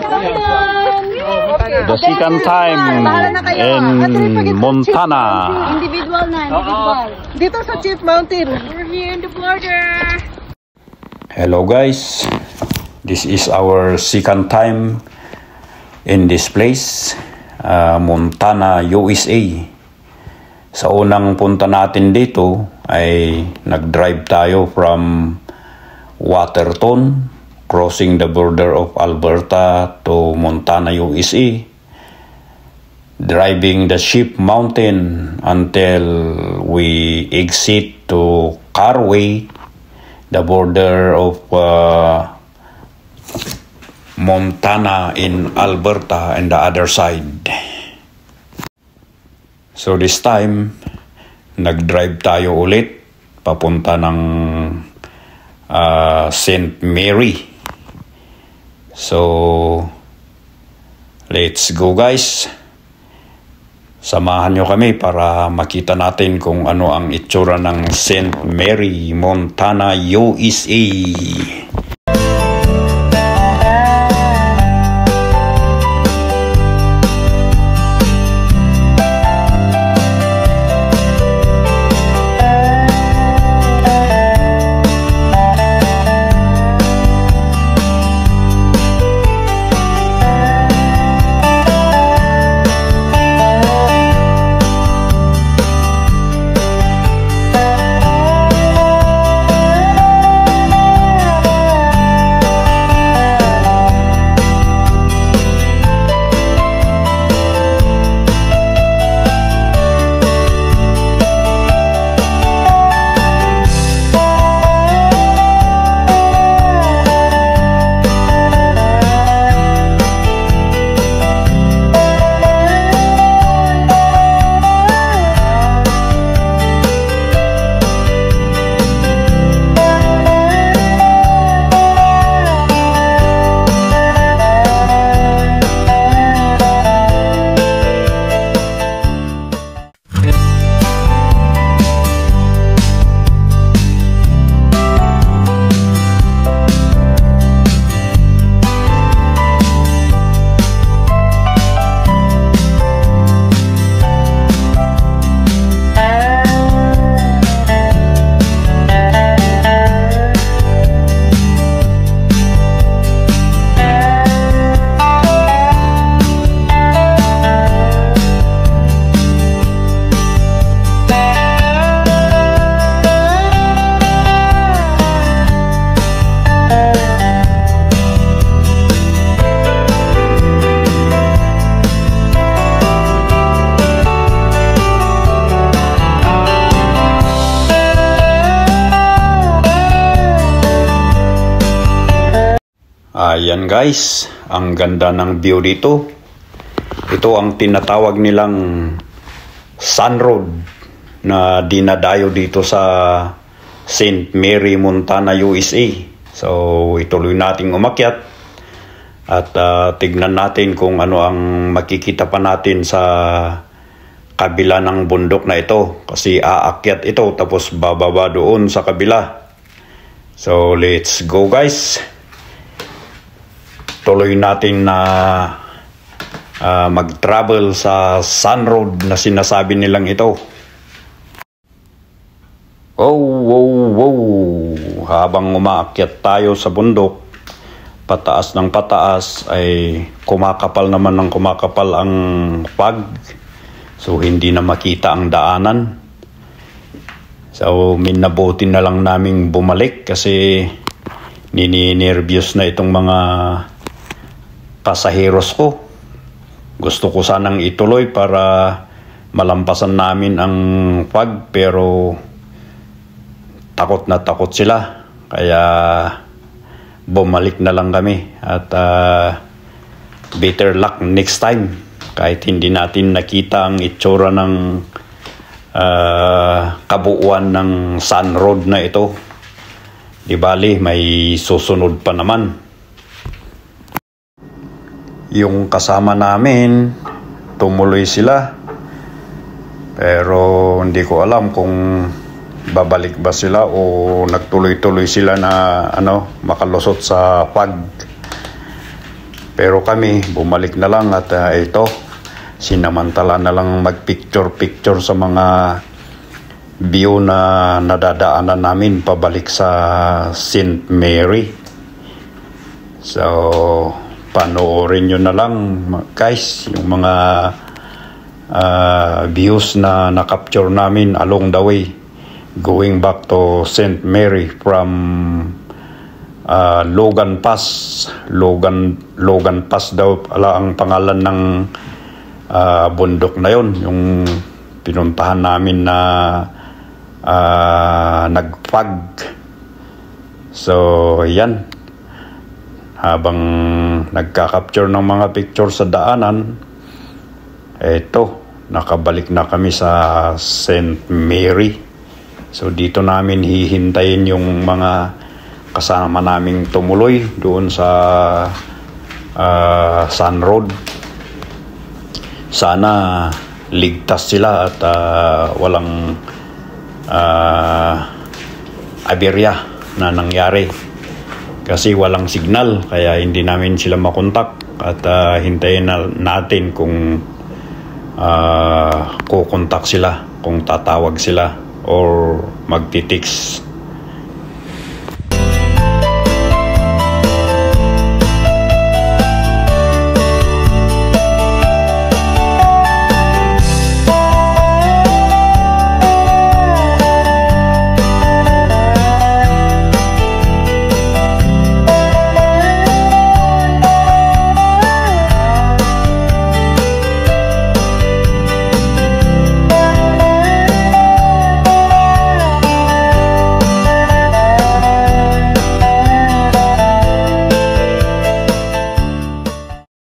The second time in Montana. Individual na, individual. Dito sa Chief Mountain. We're here in the border. Hello guys, this is our second time in this place, Montana, USA. Sa unang punta natin dito ay nag-drive tayo from Waterton, crossing the border of Alberta to Montana, USA, driving the Sheep Mountain until we exit to Carway, the border of Montana in Alberta and the other side. So this time, nag-drive tayo ulit papunta ng St. Mary. So let's go guys. Samahan nyo kami para makita natin kung ano ang itsura ng St. Mary, Montana, USA. Ayan guys, ang ganda ng view dito. Ito ang tinatawag nilang Sun Road na dinadayo dito sa St. Mary, Montana, USA. So ituloy nating umakyat at tignan natin kung ano ang makikita pa natin sa kabila ng bundok na ito. Kasi aakyat ito tapos bababa doon sa kabila. So let's go guys. Tuloy natin na mag-travel sa Sun Road na sinasabi nilang ito. Wow. Habang umaakyat tayo sa bundok, pataas ng pataas ay kumakapal naman ng kumakapal ang fog. So hindi na makita ang daanan. So minabuti na lang naming bumalik kasi nininervyos na itong mga pasaheros ko. Gusto ko sanang ituloy para malampasan namin ang fog pero takot na takot sila. Kaya bumalik na lang kami at better luck next time. Kahit hindi natin nakita ang itsura ng kabuuan ng Sun Road na ito. Di bali, may susunod pa naman. Yung kasama namin, tumuloy sila. Pero hindi ko alam kung babalik ba sila o nagtuloy-tuloy sila na makalusot sa fog. Pero kami, bumalik na lang at ito, sinamantala na lang mag-picture-picture sa mga view na nadadaanan namin pabalik sa St. Mary. So, panoorin nyo na lang guys, yung mga views na na-capture namin along the way going back to St. Mary from Logan Pass. Logan Pass daw pala ang pangalan ng bundok na yon, yung pinuntahan namin na nagpag. So yan, habang nagka-capture ng mga picture sa daanan, eto, nakabalik na kami sa St. Mary. So dito namin hihintayin yung mga kasama naming tumuloy doon sa Sun Road. Sana ligtas sila at walang aberya na nangyari. Kasi walang signal, kaya hindi namin sila makontak. At hintayin natin kung kukontak sila, kung tatawag sila or magtitext